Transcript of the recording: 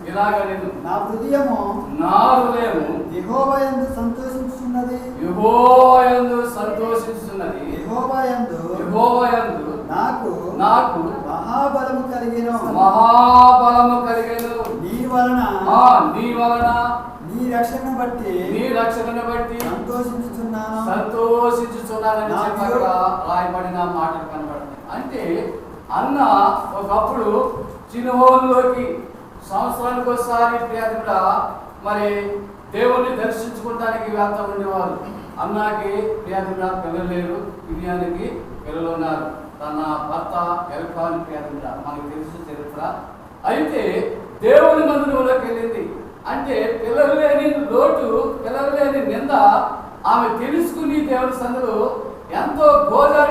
ఇలాగనెను నా హృదయము యెహోవాయందు సంతోషించుచున్నది. యెహోవాయందు నాకు మహాబలము కలిగెను. నీ వలన నీ రక్షణను బట్టి సంతోషించుచున్నానని చెప్పగా రాయబడిన మాటలు కనబడతాయి. అంటే అన్న ఒకప్పుడు చిన్నోళ్ళలోకి సంవత్సరానికి ఒకసారి ప్రియాదిగా మరి దేవుణ్ణి దర్శించుకోవడానికి వెళ్తూ ఉండేవారు. అన్నకి ప్రియాదిగా పిల్లలు లేరు, బిర్యానీకి పిల్లలు ఉన్నారు. తన భర్త ఎలక్ట్రానిక్ ప్రియాదిగా మనకు తెలిసిన చరిత్ర. అయితే దేవుని మందిరంలోకి వెళ్ళింది. అంటే పిల్లలు లేని లోటు, పిల్లలు లేని నింద ఆమె తెలుసుకుని దేవుని సందులో ఎంతో గోజారి